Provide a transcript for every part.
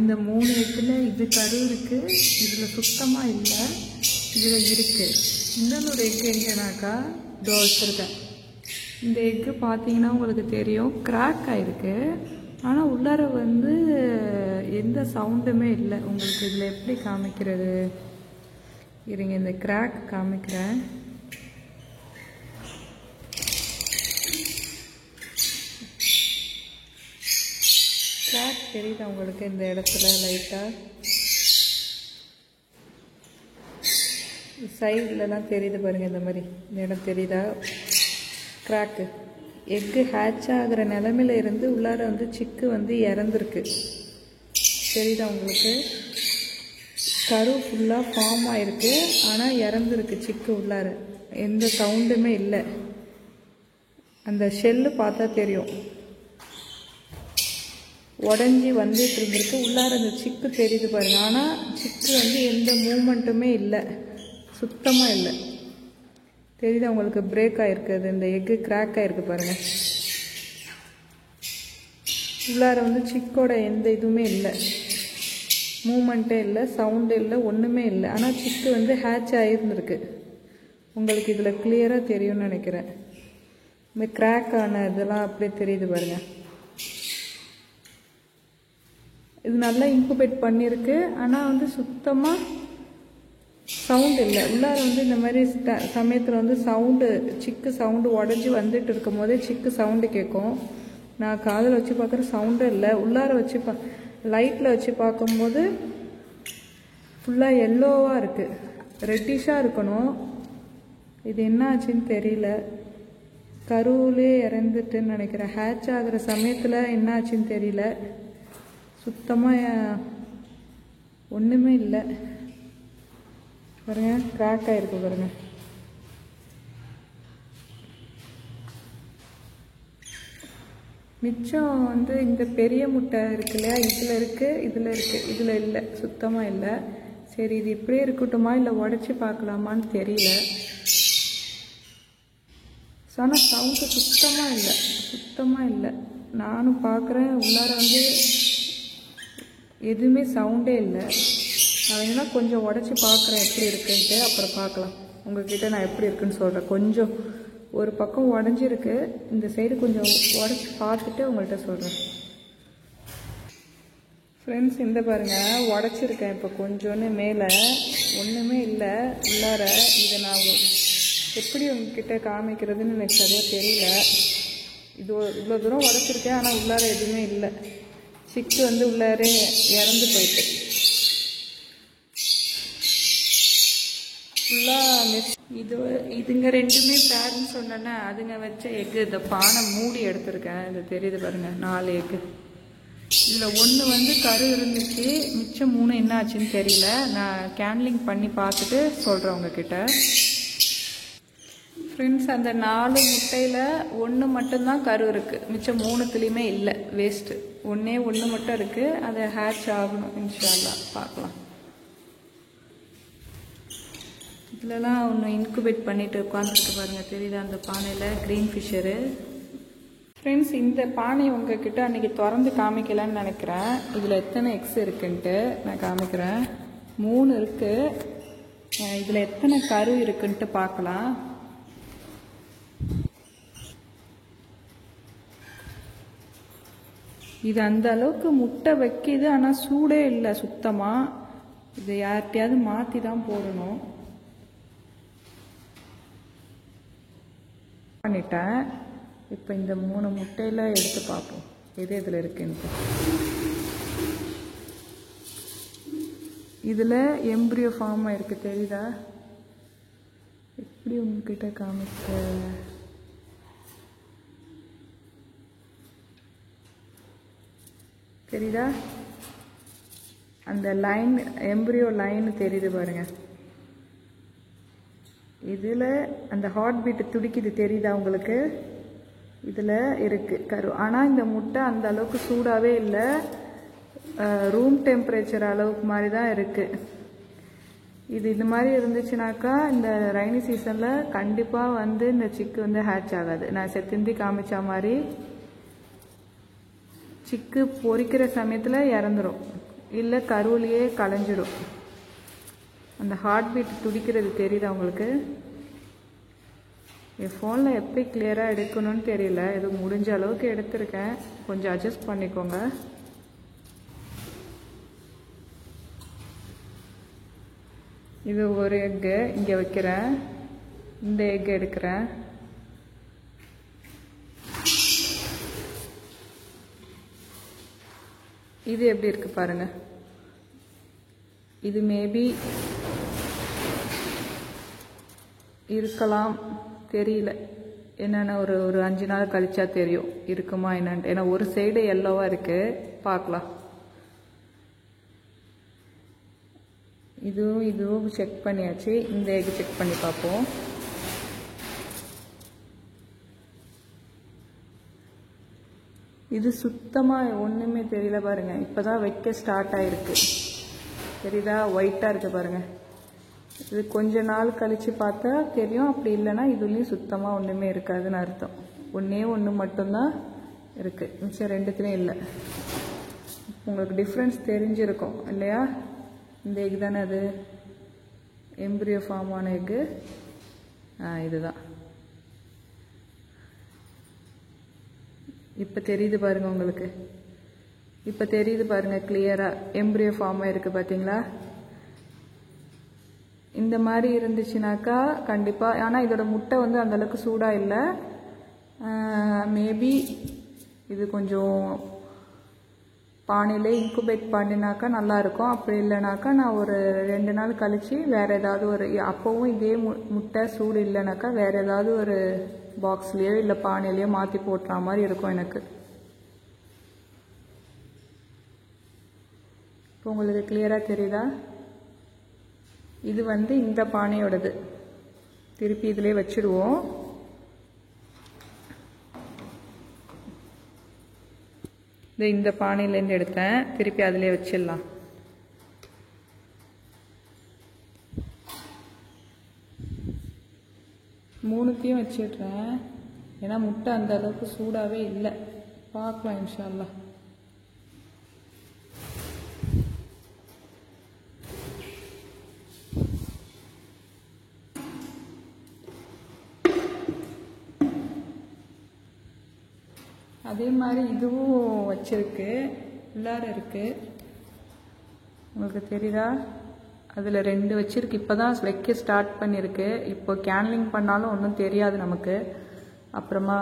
இந்த 3 எக்கில் இது கரு இருக்குது, இதில் சுத்தமாக இல்லை, இதில் இருக்குது. இன்னொரு எக்கு எங்கேனாக்கா இதோ வச்சுருக்கேன். இந்த எக்கு பார்த்தீங்கன்னா உங்களுக்கு தெரியும், கிராக் ஆகிருக்கு. ஆனால் உள்ளார வந்து எந்த சவுண்டுமே இல்லை. உங்களுக்கு இதில் எப்படி காமிக்கிறது, இருங்க இந்த கிராக் காமிக்கிறேன். கிராக் தெரியுதா உங்களுக்கு இந்த இடத்துல லைட்டாக சைட்லலாம் தெரியுது பாருங்கள். இந்த மாதிரி இந்த இடம் தெரியுதா கிராக்கு. எக்கு ஹேட்ச் ஆகிற நிலமையில இருந்து உள்ளார வந்து சிக்கு வந்து இறந்துருக்கு. தெரியுதா உங்களுக்கு? கரு ஃபுல்லாக ஃபார்ம் ஆகிருக்கு, ஆனால் இறந்துருக்கு சிக்கு உள்ளார. எந்த சவுண்டுமே இல்லை. அந்த ஷெல்லு பார்த்தா தெரியும், உடஞ்சி வந்துட்டு இருந்திருக்கு. உள்ளார அந்த சிக்கு தெரியுது பாருங்க. ஆனால் சிக்கு வந்து எந்த மூமெண்ட்டுமே இல்லை, சுத்தமாக இல்லை. தெரியுதா உங்களுக்கு? பிரேக் ஆகிருக்கு, அது இந்த எக்கு கிராக் ஆகிருக்கு பாருங்கள். உள்ளார வந்து சிக்கோட எந்த இதுவுமே இல்லை, மூமெண்ட்டே இல்லை, சவுண்டு இல்லை, ஒன்றுமே இல்லை. ஆனால் சிக்கு வந்து ஹேட்ச் ஆகிருந்துருக்கு. உங்களுக்கு இதில் கிளியராக தெரியும்னு நினைக்கிறேன். இந்த கிராக் ஆன இதெல்லாம் அப்படியே தெரியுது பாருங்கள். இது நல்லா இன்குபேட் பண்ணியிருக்கு, ஆனால் வந்து சுத்தமாக சவுண்டு இல்லை. உள்ளார வந்து இந்த மாதிரி சமயத்தில் வந்து சவுண்டு, சிக்கு சவுண்டு உடஞ்சி வந்துட்டு இருக்கும் போதே சிக்கு சவுண்டு கேட்கும். நான் காதில் வச்சு பார்க்குற சவுண்டே இல்லை. உள்ளார வச்சு லைட்டில் வச்சு பார்க்கும்போது ஃபுல்லாக எல்லோவாக இருக்குது, ரெட்டிஷாக இருக்கணும். இது என்ன ஆச்சுன்னு தெரியல. கருவிலே இறந்துட்டுன்னு நினைக்கிறேன். ஹேட்ச் ஆகிற சமயத்தில் என்ன ஆச்சுன்னு தெரியல. சுத்தமாக ஒன்றுமே இல்லை பாருங்க. கிராக் ஆகிருக்கு பாருங்க. மிச்சம் வந்து இந்த பெரிய முட்டை இருக்கு இல்லையா, இதில் இருக்குது, இதில் இருக்குது, இதில் இல்லை, சுத்தமாக இல்லை. சரி இது இப்படியே இருக்கட்டுமா இல்லை உடச்சி பார்க்கலாமான்னு தெரியல. ஆனால் சவுண்டு சுத்தமாக இல்லை, சுத்தமாக இல்லை. நானும் பார்க்குறேன், உள்ளார வந்து எதுவுமே சவுண்டே இல்லை. நான் வேணும்னா கொஞ்சம் உடச்சி பார்க்குறேன் எப்படி இருக்குன்ட்டு, அப்புறம் பார்க்கலாம். உங்கள்கிட்ட நான் எப்படி இருக்குன்னு சொல்கிறேன். கொஞ்சம் ஒரு பக்கம் உடஞ்சிருக்கு, இந்த சைடு கொஞ்சம் உடச்சி பார்த்துட்டு உங்கள்கிட்ட சொல்கிறேன். ஃப்ரெண்ட்ஸ் இந்த பாருங்கள், உடச்சிருக்கேன் இப்போ கொஞ்சோன்னு. மேலே ஒன்றுமே இல்லை உள்ளார. இதை நான் எப்படி உங்ககிட்ட காமிக்கிறதுன்னு எனக்கு சரியாக தெரியல. இது இவ்வளோ தூரம் உடச்சிருக்கேன், ஆனால் உள்ளார எதுவுமே இல்லை. சிக்கு வந்து உள்ளாரே இறந்து போயிட்டு ஃபுல்லாக மிஸ். இதுங்க ரெண்டுமே பேரண்ட்ஸ் சொன்னேன்னா அதுங்க வச்ச எக்கு. இந்த பானை மூடி எடுத்திருக்கேன், இது தெரியுது பாருங்கள், 4 எக்கு. இதில் 1 வந்து கரு இருந்துச்சு, மிச்சம் 3 என்ன ஆச்சுன்னு தெரியல. நான் கேன்லிங் பண்ணி பார்த்துட்டு சொல்கிறேன் உங்ககிட்ட. ஃப்ரெண்ட்ஸ் அந்த 4 முட்டையில் 1 மட்டும்தான் கரு இருக்குது, மிச்சம் 3த்துலேயுமே இல்லை, வேஸ்ட்டு. ஒன்றே 1 மட்டும் இருக்குது, அதை ஹேட்ச் ஆகணும் இன்ஷா அல்லாஹ். பார்க்கலாம். இதிலலாம் ஒன்று இன்குபேட் பண்ணிட்டு உட்காந்துருக்கு பாருங்கள், தெரியுதா அந்த பானையில், க்ரீன் ஃபிஷரு. ஃப்ரெண்ட்ஸ் இந்த பானை உங்ககிட்ட அன்றைக்கி திறந்து காமிக்கலான்னு நினைக்கிறேன். இதில் எத்தனை எக்ஸ் இருக்குன்ட்டு நான் காமிக்கிறேன். 3 இருக்குது. இதில் எத்தனை கரு இருக்குன்ட்டு பார்க்கலாம். இது அந்த அளவுக்கு முட்டை வைக்கிது, ஆனால் சூடே இல்லை சுத்தமாக. இதை யார்கிட்டையாவது மாற்றி தான் போடணும். பண்ணிட்டேன். இப்போ இந்த 3 முட்டையில் எடுத்து பார்ப்போம் எது இதில் இருக்குன்ட்டு. இதில் எம்ப்ரியோ ஃபார்ம் ஆயிருக்கு, தெரியுதா? எப்படி உங்ககிட்ட காமிக்க, தெரியுதா? அந்த லைன், எம்ப்ரியோ லைன் தெரியுது பாருங்க. இதில் அந்த ஹார்ட் பீட்டு துடிக்குது, தெரியுதா உங்களுக்கு? இதில் இருக்குது கரு. ஆனால் இந்த முட்டை அந்த அளவுக்கு சூடாகவே இல்லை, ரூம் டெம்பரேச்சர் அளவுக்கு மாதிரி தான் இருக்குது. இது மாதிரி இருந்துச்சுனாக்கா இந்த ரைனி சீசனில் கண்டிப்பாக வந்து இந்த சிக்கு வந்து ஹேட்ச் ஆகாது. நான் செத்திந்தி காமிச்ச மாதிரி சிக்கு பொரிக்கிற சமயத்தில் இறந்துடும். இல்லை கருவிலேயே கலைஞ்சிடும். அந்த ஹார்ட் பீட் துடிக்கிறது தெரியுதா உங்களுக்கு? என் ஃபோனில் எப்படி கிளியராக எடுக்கணும்னு தெரியல. இது முடிஞ்ச அளவுக்கு எடுத்திருக்கேன், கொஞ்சம் அட்ஜஸ்ட் பண்ணிக்கோங்க. இது ஒரு எக்கு இங்கே வைக்கிறேன், இந்த எக்கு எடுக்கிறேன். இது எப்படி இருக்கு பாருங்க. இது மேபி இருக்கலாம், தெரியல. என்னென்ன ஒரு 5 நாள் கழிச்சா தெரியும் இருக்குமா என்னன்ட்டு. ஏன்னா ஒரு சைடு எல்லோவா இருக்கு, பார்க்கலாம். இதுவும் செக் பண்ணியாச்சு. இந்த எக் செக் பண்ணி பார்ப்போம். இது சுத்தமாக ஒன்றுமே தெரியல பாருங்க. இப்போதான் வைக்க ஸ்டார்ட் ஆயிருக்கு, தெரியுதா? ஒயிட்டாக இருக்கு பாருங்க. இது கொஞ்ச நாள் கழிச்சு பார்த்தா தெரியும். அப்படி இல்லைன்னா இதுலேயும் சுத்தமாக ஒன்றுமே இருக்காதுன்னு அர்த்தம். ஒன்று மட்டும்தான் இருக்கு, மிச்சம் ரெண்டுத்துலேயும் இல்லை. உங்களுக்கு டிஃப்ரென்ஸ் தெரிஞ்சிருக்கும் இல்லையா? இந்த எக் தானே அது, எம்ப்ரியோ ஃபார்ம் ஆன எக்கு. இதுதான். இப்போ தெரியுது பாருங்க உங்களுக்கு. இப்போ தெரியுது பாருங்க கிளியராக, எம்ப்ரியோ ஃபார்மாக இருக்குது பார்த்தீங்களா? இந்த மாதிரி இருந்துச்சுனாக்கா கண்டிப்பாக. ஆனால் இதோட முட்டை வந்து அந்தளவுக்கு சூடாக இல்லை. மேபி இது கொஞ்சம் பானையிலே இன்குபேட் பண்ணினாக்கா நல்லாயிருக்கும். அப்படி இல்லைனாக்கா நான் ஒரு 2 நாள் கழித்து வேறு ஏதாவது ஒரு, அப்போவும் இதே முட்டை சூடு இல்லைனாக்கா வேறு ஏதாவது ஒரு பாக்ஸ்லேயோ இல்லை பானையிலையோ மாற்றி போட்டுற மாதிரி இருக்கும் எனக்கு. இப்போ உங்களுக்கு கிளியராக தெரியுதா? இது வந்து இந்த பானையோடது. திருப்பி இதிலே வச்சுடுவோம். இந்த பானையிலேருந்து எடுத்தேன், திருப்பி அதிலே வச்சிடலாம். மூணுத்தையும் வச்சிடுறேன், ஏன்னா முட்டை அந்த அளவுக்கு சூடாகவே இல்லை. பார்க்கலாம் இன்ஷா அல்லாஹ். அதே மாதிரி இதுவும் வச்சிருக்கு, உள்ளார இருக்கு. உங்களுக்கு தெரியுதா? அதில் 2 வச்சிருக்கு. இப்போ தான் வைக்க ஸ்டார்ட் பண்ணியிருக்கு. இப்போ கேன்லிங் பண்ணாலும் ஒன்றும் தெரியாது நமக்கு, அப்புறமா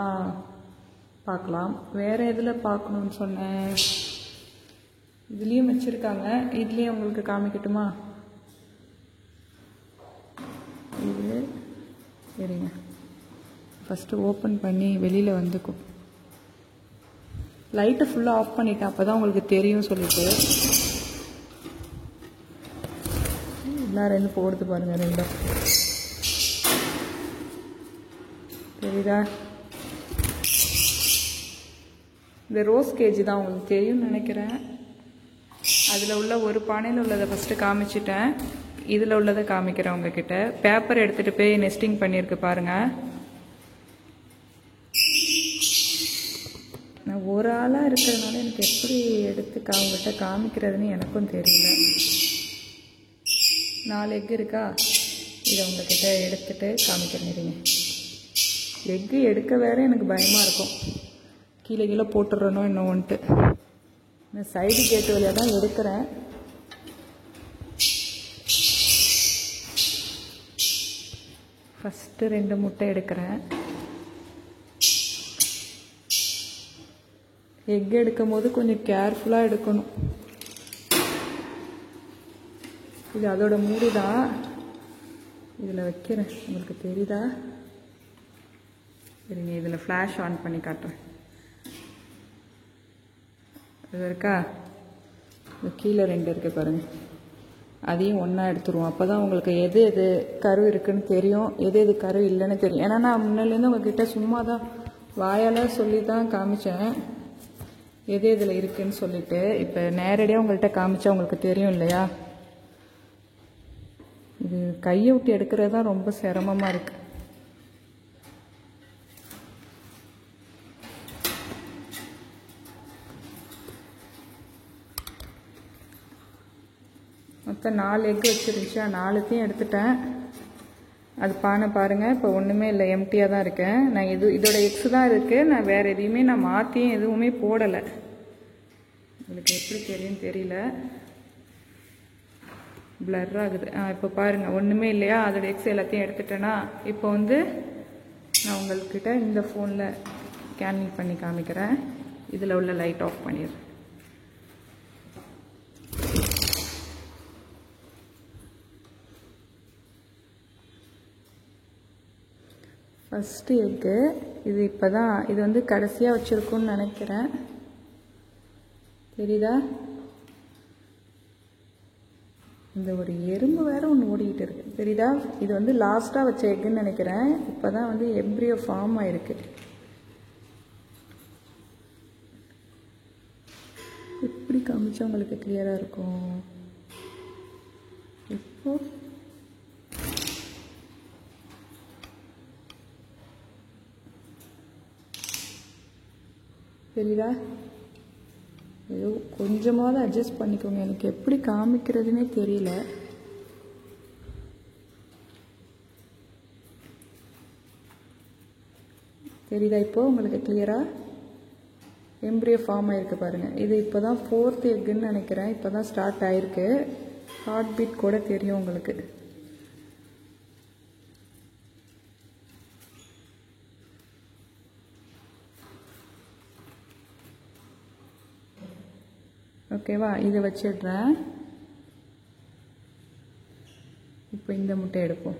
பார்க்கலாம். வேறு எதில் பார்க்கணுன்னு சொன்னேன்? இதுலேயும் வச்சுருக்காங்க, இதுலேயும் உங்களுக்கு காமிக்கட்டுமா? இது சரிங்க, ஃபஸ்ட்டு ஓப்பன் பண்ணி வெளியில் வந்துக்கும். லைட்டை ஃபுல்லாக ஆஃப் பண்ணிட்டேன், அப்போ தான் உங்களுக்கு தெரியும் சொல்லிட்டு. எல்லாம் 2 போடுது பாருங்க, 2 தெரியுதா? இந்த ரோஸ் கேஜி தான் உங்களுக்கு தெரியும்னு நினைக்கிறேன். அதில் உள்ள ஒரு பானையில் உள்ளதை ஃபஸ்ட்டு காமிச்சிட்டேன், இதில் உள்ளதை காமிக்கிறேன் உங்ககிட்ட. பேப்பர் எடுத்துகிட்டு போய் நெஸ்டிங் பண்ணியிருக்கு பாருங்கள். நான் ஒரு ஆளாக இருக்கிறதுனால எனக்கு எப்படி எடுத்து அவங்ககிட்ட காமிக்கிறதுன்னு எனக்கும் தெரியல. 4 எக் இருக்கா, இதை உங்ககிட்ட எடுத்துகிட்டு காமிக்கிறேன். எக்கு எடுக்க வேற எனக்கு பயமாக இருக்கும், கீழே போட்டுடுறனோ என்னவோன்ட்டு. நான் சைடு கேட்டு வழியாக தான் எடுக்கிறேன். ஃபஸ்ட்டு 2 முட்டை எடுக்கிறேன். எக் எடுக்கும் போது கொஞ்சம் கேர்ஃபுல்லாக எடுக்கணும். இது அதோட மூடி தான், இதில் வைக்கிறேன். உங்களுக்கு தெரியுதா? சரிங்க, இதில் ஃப்ளாஷ் ஆன் பண்ணி காட்டுறேன். இது இருக்கா? இது கீழே 2 இருக்குது பாருங்கள், அதையும் ஒன்றா எடுத்துருவோம். அப்போ தான் உங்களுக்கு எது எது கரு இருக்குன்னு தெரியும், எது எது கரு இல்லைன்னு தெரியும். ஏன்னா நான் முன்னிலேருந்து உங்ககிட்ட சும்மா தான் வாயால் சொல்லி தான் காமிச்சேன் எது இதில் இருக்குன்னு சொல்லிட்டு. இப்போ நேரடியாக உங்கள்கிட்ட காமிச்சா உங்களுக்கு தெரியும் இல்லையா? இது கையை விட்டு எடுக்கிறது தான் ரொம்ப சிரமமாக இருக்குது. மொத்தம் 4 எக் வச்சுருந்துச்சா 4த்தையும் எடுத்துட்டேன். அது பானை பாருங்கள், இப்போ ஒன்றுமே இல்லை, எம்டியாக தான் இருக்கேன். நான் இதோட எக்ஸ் தான் இருக்குது. நான் வேறு எதையுமே நான் மாற்றியும் எதுவுமே போடலை. உங்களுக்கு எப்படி தெரியும்னு தெரியல, பிளர் ஆகுது. இப்போ பாருங்கள் ஒன்றுமே இல்லையா, அதோட எக்ஸ் எல்லாத்தையும் எடுத்துட்டேன்னா இப்போ வந்து நான் உங்கள்கிட்ட இந்த ஃபோனில் ஸ்கேனிங் பண்ணி காமிக்கிறேன். இதில் உள்ள லைட் ஆஃப் பண்ணிடுறேன். ஃபஸ்ட்டு எக்கு இது இப்போ தான், இது வந்து கடைசியாக வச்சுருக்குன்னு நினைக்கிறேன். தெரியுதா? இந்த ஒரு எறும்பு வேறு ஒன்று ஓடிக்கிட்டு இருக்கு, தெரியுதா? இது வந்து லாஸ்ட்டாக வச்ச எக்குன்னு நினைக்கிறேன். இப்போ தான் வந்து எம்ப்ரியோ ஃபார்ம் ஆகிருக்கு. எப்படி காமிச்சா உங்களுக்கு கிளியராக இருக்கும்? இப்போ தெரியுதா? ஏதோ கொஞ்சமாவது அட்ஜஸ்ட் பண்ணிக்கோங்க, எனக்கு எப்படி காமிக்கிறதுனே தெரியல. தெரியுதா? இப்போ உங்களுக்கு கிளியராக எம்ப்ரியோ ஃபார்ம் ஆகிருக்கு பாருங்கள். இது இப்போ தான் 4th எக்குன்னு நினைக்கிறேன். இப்போ தான் ஸ்டார்ட் ஆகிருக்கு. ஹார்ட் பீட் கூட தெரியும் உங்களுக்கு. ஓகேவா? இதை வச்சிடுறேன். இப்போ இந்த முட்டை எடுப்போம்.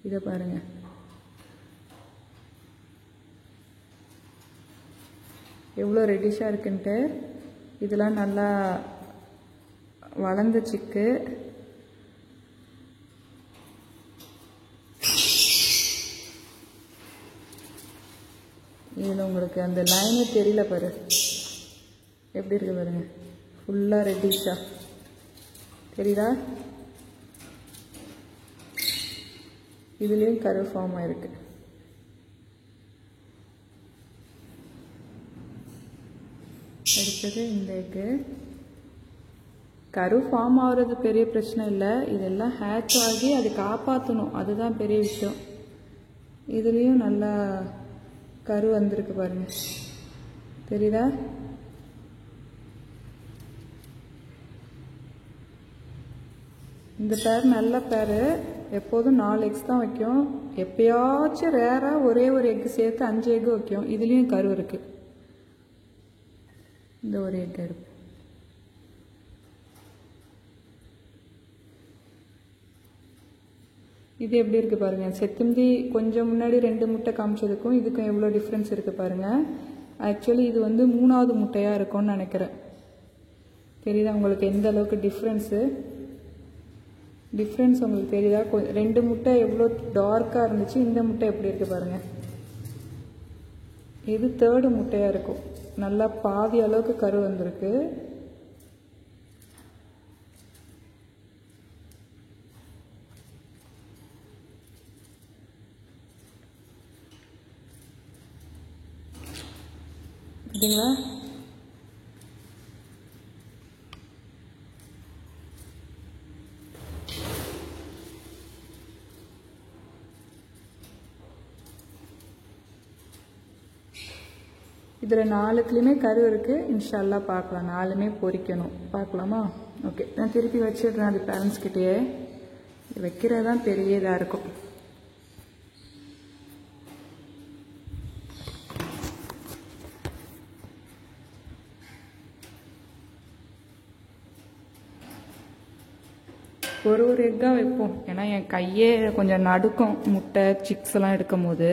இதை பாருங்கள், எவ்வளோ ரெடிஷாக இருக்குன்ட்டு. இதெல்லாம் நல்லா வளர்ந்த சிக்கு. இதில் உங்களுக்கு அந்த லைனே தெரியல பாரு, எப்படி இருக்கு பாருங்க, ஃபுல்லாக ரெட்டிஷாக தெரியுதா? இதுலேயும் கரு ஃபார்ம் ஆகிருக்கு. அடுத்தது இந்த எக்கு. கரு ஃபார்ம் ஆகிறது பெரிய பிரச்சனை இல்லை, இதெல்லாம் ஹேட்ச் ஆகி அது காப்பாற்றணும், அதுதான் பெரிய விஷயம். இதுலேயும் நல்லா கரு வந்திருக்கு பாருங்க, தெரியுதா? இந்த பேர் நல்ல பேர். எப்போதும் 4 எக்ஸ் தான் வைக்கும். எப்பயாச்சும் ரேராக ஒரே ஒரு எக்கு சேர்த்து 5 எக்கு வைக்கும். இதுலேயும் கரு இருக்குது. இந்த ஒரு எக் எடுப்போம். இது எப்படி இருக்குது பாருங்கள். செத்துந்தி கொஞ்சம் முன்னாடி 2 முட்டை காமிச்சதுக்கும் இதுக்கும் எவ்வளோ டிஃப்ரென்ஸ் இருக்குது பாருங்கள். ஆக்சுவலி இது வந்து 3வது முட்டையாக இருக்கும்னு நினைக்கிறேன். தெரியுதா உங்களுக்கு எந்த அளவுக்கு டிஃப்ரென்ஸ் உங்களுக்கு தெரியுதா? 2 முட்டை எவ்வளோ டார்க்காக இருந்துச்சு, இந்த முட்டை எப்படி இருக்குது பாருங்கள். இது 3rd முட்டையாக இருக்கும். நல்லா பாதி அளவுக்கு கரு வந்திருக்கு. பார்த்தீங்களா? இதில் 4த்துலேயுமே கரு இருக்குது. இன்ஷால்லா பார்க்கலாம், 4மே பொரிக்கணும். பார்க்கலாமா? ஓகே, நான் திருப்பி வச்சிடுறேன். அது பேரண்ட்ஸ்கிட்டயே வைக்கிறது தான் பெரிய இதாக இருக்கும். ஒரு எக்காக வைப்போம், ஏன்னா என் கையே கொஞ்சம் நடுக்கும் முட்டை சிக்ஸ் எல்லாம் எடுக்கும் போது.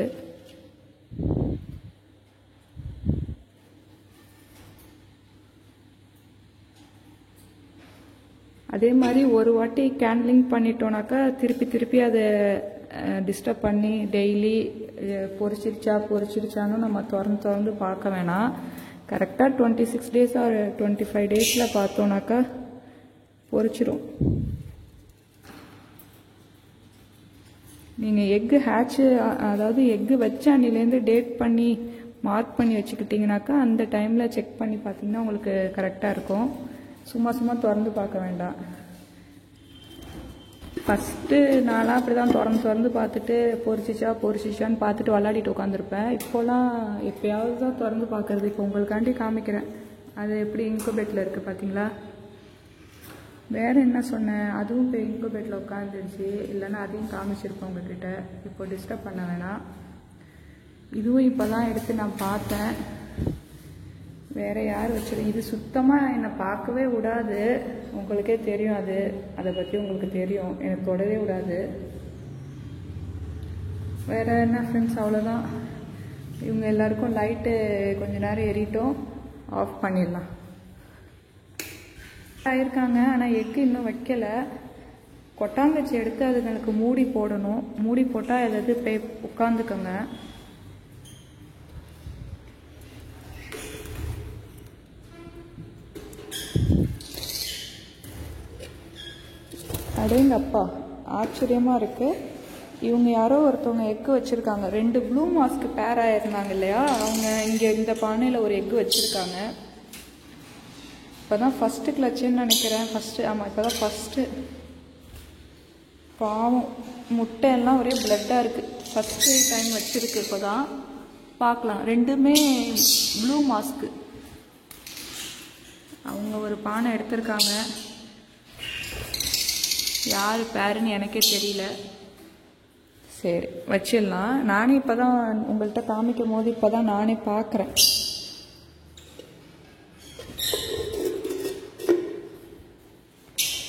அதே மாதிரி ஒரு வாட்டி கேண்ட்லிங் பண்ணிட்டோன்னாக்கா திருப்பி அதை டிஸ்டர்ப் பண்ணி டெய்லி பொரிச்சிருச்சான்னு நம்ம திறந்து பார்க்க வேணாம். கரெக்டாக 26 days ஆர் 25 days பார்த்தோன்னாக்கா பொரிச்சிரும். நீங்கள் எக்கு ஹேட்சு, அதாவது எக்கு வச்ச அன்னிலேருந்து டேட் பண்ணி மார்க் பண்ணி வச்சுக்கிட்டிங்கனாக்கா அந்த டைமில் செக் பண்ணி பார்த்தீங்கன்னா உங்களுக்கு கரெக்டாக இருக்கும். சும்மா சும்மா திறந்து பார்க்க வேண்டாம். ஃபஸ்ட்டு நான்லாம் அப்படி தான் திறந்து பார்த்துட்டு பொரிச்சிச்சான்னு பார்த்துட்டு விளாடிட்டு உட்காந்துருப்பேன். இப்போலாம் எப்போயாவது தான் திறந்து பார்க்குறது. இப்போ உங்களுக்காண்டி காமிக்கிறேன் அது எப்படி இன்குபேட்டில் இருக்குது பார்த்தீங்களா. வேறு என்ன சொன்னேன், அதுவும் இப்போ இன்குபேட்டில் உட்காந்துருச்சு. இல்லைன்னா அதையும் காமிச்சிருப்பேன் உங்ககிட்ட. இப்போ டிஸ்டர்ப் பண்ண வேணாம். இதுவும் இப்போ தான் எடுத்து நான் பார்த்தேன். வேறு யார் வச்சிருக்கேன். இது சுத்தமாக என்னை பார்க்கவே விடாது. உங்களுக்கே தெரியும் அதை பற்றி உங்களுக்கு தெரியும். எனக்கு தொடவே விடாது. வேறு என்ன ஃப்ரெண்ட்ஸ், அவ்வளோதான். இவங்க எல்லாருக்கும் லைட்டு கொஞ்ச நேரம் எரிட்டோம், ஆஃப் பண்ணிடலாம். ஆயிருக்காங்க. ஆனால் எக்கு இன்னும் வைக்கலை. கொட்டாங்கச்சி எடுத்து அதுங்களுக்கு மூடி போடணும். மூடி போட்டால் ஏதாவது போய் உட்காந்துக்கோங்க. அடேங்கப்பா, ஆச்சரியமாக இருக்குது. இவங்க யாரோ ஒருத்தவங்க எக்கு வச்சுருக்காங்க. 2 ப்ளூ மாஸ்க் பேர் ஆயிருந்தாங்க இல்லையா, அவங்க இங்கே இந்த பானையில் ஒரு எக்கு வச்சுருக்காங்க. இப்போ தான் ஃபஸ்ட்டு கிளச்சுன்னு நினைக்கிறேன். ஆமாம், இப்போ தான் ஃபஸ்ட்டு. பாவம், முட்டை எல்லாம் ஒரே பிளட்டாக இருக்குது. ஃபஸ்ட்டு டைம் வச்சுருக்கு. இப்போ தான் பார்க்கலாம். 2மே ப்ளூ மாஸ்க்கு. அவங்க ஒரு பானை எடுத்திருக்காங்க. யார் பேருன்னு எனக்கே தெரியல. சரி, வச்சிடலாம். நானே இப்போ தான் உங்கள்கிட்ட காமிக்கும் போது இப்போ தான் நானே பார்க்குறேன்.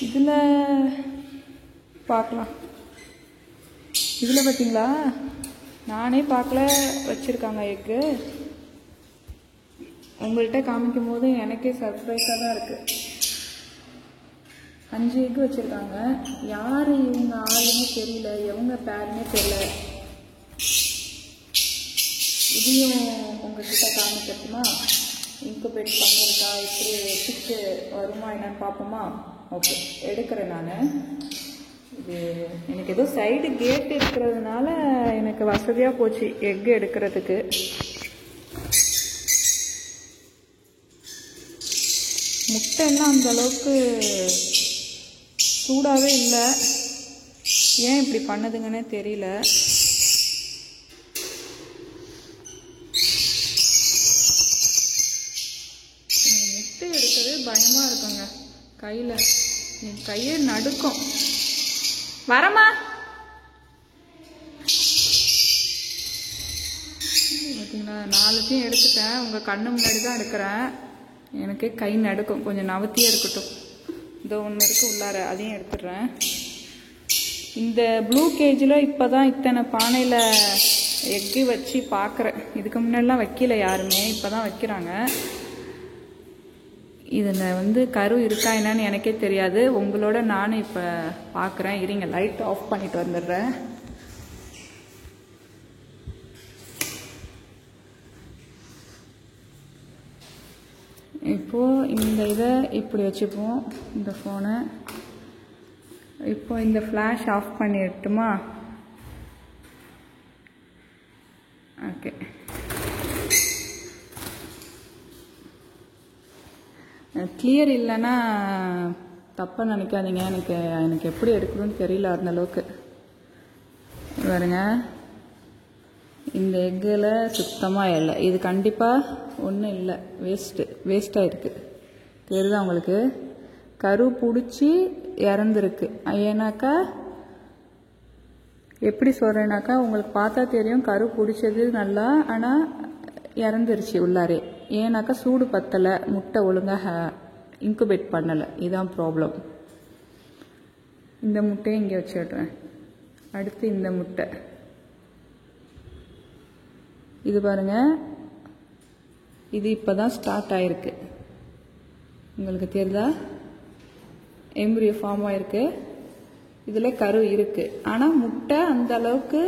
இதில் பார்க்கலாம். இதில் பார்த்தீங்களா, நானே பார்க்கல, வச்சுருக்காங்க எக்கு. உங்கள்கிட்ட காமிக்கும் போது எனக்கே சர்ப்ரைஸாக தான் இருக்குது. 5 எக்கு வச்சுருக்காங்க. யார் இவங்க ஆளுன்னு தெரியல, எவங்க பேருன்னே தெரியல. இதையும் உங்கள்கிட்ட காமிக்கட்டுமா? இன்குபேட் பண்ணியிருக்கா, இப்படி சிக்கு வருமா என்னன்னு பார்ப்போமா? ஓகே, எடுக்கிறேன் நான். இது எனக்கு ஏதோ சைடு கேட் இருக்கிறதுனால எனக்கு வசதியாக போச்சு எக்கு எடுக்கிறதுக்கு. முட்டைலாம் அந்த அளவுக்கு சூடாகவே இல்லை. ஏன் இப்படி பண்ணுதுங்கன்னே தெரியல. முட்டை எடுக்கவே பயமாக இருக்குங்க. கையில் என் கையை நடுக்கும். வரமா பார்த்தீங்களா, 4த்தையும் எடுத்துட்டேன். உங்கள் கண்ணு முன்னாடி தான் எடுக்கிறேன். எனக்கு கை நடுக்கும். கொஞ்சம் நவத்தியே இருக்கட்டும். இதோ ஒன்று இருக்குது உள்ளார, அதையும் எடுத்துடுறேன். இந்த ப்ளூ கேஜில் இப்போ தான் இத்தனை பானையில் எக்கு வச்சு பார்க்குறேன். இதுக்கு முன்னாடிலாம் வைக்கல யாருமே, இப்போ தான் வைக்கிறாங்க. இதில் கரு இருக்கா என்னன்னு எனக்கே தெரியாது. உங்களோட நானும் இப்போ பார்க்குறேன். இருங்க, லைட் ஆஃப் பண்ணிட்டு வந்துடுறேன். இப்போது இந்த இதை இப்படி வச்சுப்போம், இந்த ஃபோனை. இப்போ இந்த ஃப்ளாஷ் ஆஃப் பண்ணிடட்டுமா? ஓகே. கிளியர் இல்லைன்னா தப்பாக நினைக்காதீங்க. எனக்கு எப்படி எடுக்கணும்னு தெரியல அந்தளவுக்கு. பாருங்க, இந்த எக்கில் சுத்தமாக இல்லை. இது கண்டிப்பாக ஒன்றும் இல்லை, வேஸ்ட்டாக இருக்குது. தெரியுதா உங்களுக்கு? கரு பிடிச்சி இறந்துருக்கு. ஏன்னாக்கா எப்படி சொல்கிறேன்னாக்கா, உங்களுக்கு பார்த்தா தெரியும் கரு பிடிச்சது நல்லா, ஆனால் இறந்துருச்சு உள்ளாரே. ஏன்னாக்கா சூடு பத்தலை, முட்டை ஒழுங்காக இன்குபேட் பண்ணலை. இதுதான் ப்ராப்ளம். இந்த முட்டையை இங்கே வச்சிடுறேன். அடுத்து இந்த முட்டை இது பாருங்கள், இது இப்போ தான் ஸ்டார்ட் ஆகிருக்கு. உங்களுக்கு தெரியுதா? எம்ப்ரியோ ஃபார்ம் ஆகிருக்கு. இதில் கரு இருக்குது, ஆனால் முட்டை அந்த அளவுக்கு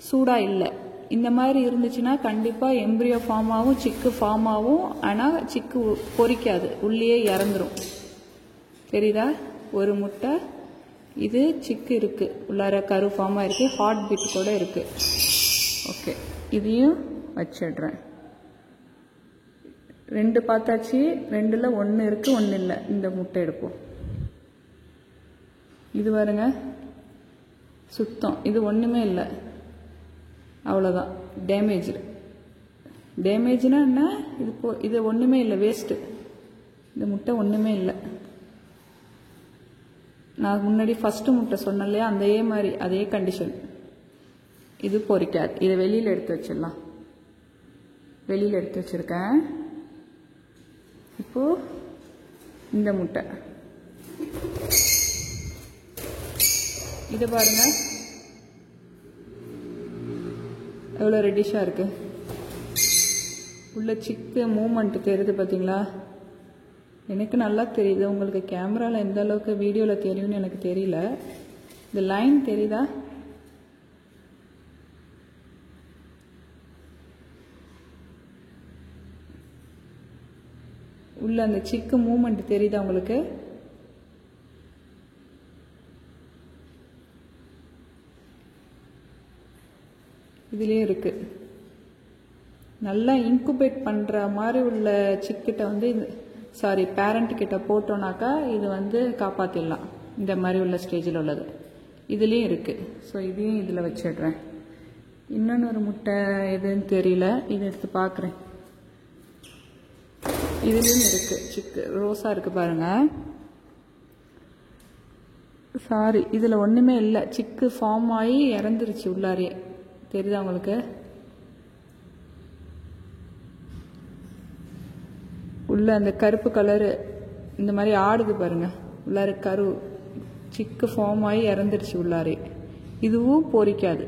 சூடாக இல்லை. இந்த மாதிரி இருந்துச்சுன்னா கண்டிப்பாக எம்ப்ரியோ ஃபார்ம் ஆகும், சிக்கு ஃபார்ம் ஆகும். ஆனால் சிக்கு பொரிக்காது, உள்ளே இறந்துடும். தெரியுதா? ஒரு முட்டை, இது சிக்கு இருக்குது, உள்ளார கரு ஃபார்ம் ஆகிருக்கு, ஹார்ட் பீட் கூட இருக்குது. ஓகே, இதையும் வச்சிடுறேன். 2 பார்த்தாச்சு, 2ல் 1 இருக்குது, 1 இல்லை. இந்த முட்டை எடுப்போம். இது பாருங்க, சுத்தம். இது ஒன்றுமே இல்லை, அவ்வளோதான். டேமேஜ்னா என்ன? இது ஒன்றுமே இல்லை, வேஸ்ட்டு. இந்த முட்டை ஒன்றுமே இல்லை. நான் முன்னாடி ஃபஸ்ட்டு முட்டை சொன்னேன் இல்லையா, அதே மாதிரி அதே கண்டிஷன். இது பொரிக்காது. இதை வெளியில் எடுத்து வச்சிடலாம். வெளியில் எடுத்து வச்சுருக்கேன். இப்போது இந்த முட்டை இதை பாருங்க, எவ்வளோ ரெட்டிஷாக இருக்குது. உள்ள சிக்கு மூமெண்ட் தெரியுது பார்த்தீங்களா? எனக்கு நல்லா தெரியுது. உங்களுக்கு கேமராவில் எந்த அளவுக்கு வீடியோவில் தெரியும்னு எனக்கு தெரியல. இந்த லைன் தெரியுதா? உள்ள அந்த சிக்கு மூமெண்ட் தெரியுதா உங்களுக்கு? இதுலேயே இருக்கு. நல்லா இன்குபேட் பண்ணுற மாதிரி உள்ள சிக்கிட்ட வந்து பேரண்ட் கிட்ட போட்டோன்னாக்கா இது வந்து காப்பாற்றிடலாம். இந்த மாதிரி உள்ள ஸ்டேஜில் உள்ளது இதுலேயும் இருக்குது. ஸோ இதையும் இதில் வச்சிடுறேன். இன்னொன்று முட்டை எதுன்னு தெரியல, இதை எடுத்து பார்க்குறேன். இதுலேயும் இருக்குது சிக்கு, ரோஸாக இருக்குது பாருங்கள். சாரி, இதில் ஒன்றுமே இல்லை. சிக்கு ஃபார்ம் ஆகி இறந்துருச்சு உள்ளாரே. தெரியுதா உங்களுக்கு? உள்ள அந்த கருப்பு கலரு இந்த மாதிரி ஆடுது பாருங்க. உள்ளார சிக்கு ஃபார்ம் ஆகி இறந்துருச்சு உள்ளாரே. இதுவும் பொரிக்காது.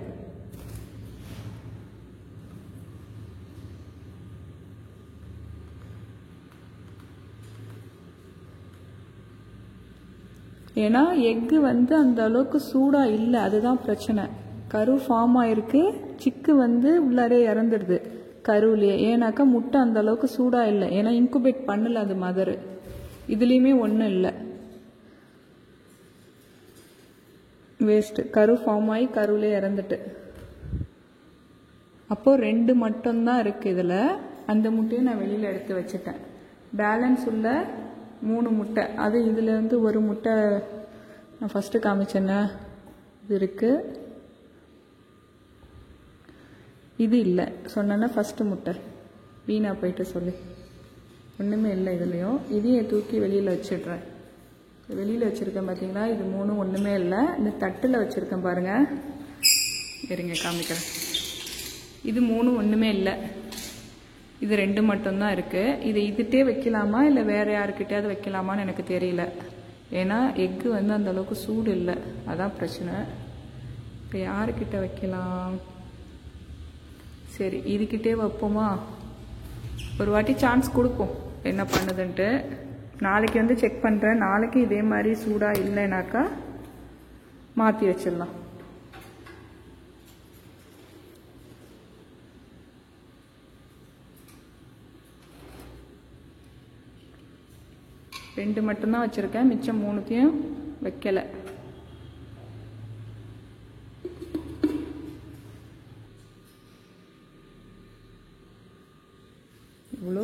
ஏன்னா எக்கு வந்து அந்த அளவுக்கு சூடாக இல்லை, அதுதான் பிரச்சனை. கரு ஃபார்ம் ஆயிருக்கு, சிக்கு வந்து உள்ளாரே இறந்துடுது கருவிலே. ஏன்னாக்கா முட்டை அந்த அளவுக்கு சூடாக இல்லை, ஏன்னா இன்குபேட் பண்ணல அது மதரு. இதுலேயுமே ஒன்றும் இல்லை, வேஸ்ட்டு. கரு ஃபார்ம் ஆகி கருவிலே இறந்துட்டு. அப்போது 2 மட்டும்தான் இருக்குது இதில். அந்த முட்டையை நான் வெளியில் எடுத்து வச்சுட்டேன். பேலன்ஸ் உள்ள 3 முட்டை, அது இதில் வந்து ஒரு முட்டை நான் ஃபஸ்ட்டு காமிச்சேன்னா இது இருக்குது. இது இல்லை சொன்னேன்னா ஃபஸ்ட்டு முட்டை வீணாக போயிட்டு சொல்லி ஒன்றுமே இல்லை இதுலேயும். இதையும் தூக்கி வெளியில் வச்சிடுறேன். வெளியில் வச்சுருக்கேன் பார்த்தீங்களா? இது 3 ஒன்றுமே இல்லை. இந்த தட்டில் வச்சுருக்கேன் பாருங்கள், இருங்க காமிக்கிறேன். இது 3 ஒன்றுமே இல்லை, இது 2 மட்டும்தான் இருக்குது. இது இதுகிட்டே வைக்கலாமா இல்லை வேறு யாருக்கிட்டையாவது வைக்கலாமான்னு எனக்கு தெரியல. ஏன்னா எக்கு வந்து அந்தளவுக்கு சூடு இல்லை, அதான் பிரச்சனை. இப்போ யாருக்கிட்ட வைக்கலாம்? சரி, இதுக்கிட்டே வைப்போமா? ஒரு வாட்டி சான்ஸ் கொடுப்போம் என்ன பண்ணுதுன்ட்டு. நாளைக்கு வந்து செக் பண்ணுறேன். நாளைக்கு இதே மாதிரி சூடாக இல்லைனாக்கா மாற்றி வச்சிடலாம். ரெண்டு மட்டும்தான் வச்சுருக்கேன், மிச்சம் 3த்தையும் வைக்கலை.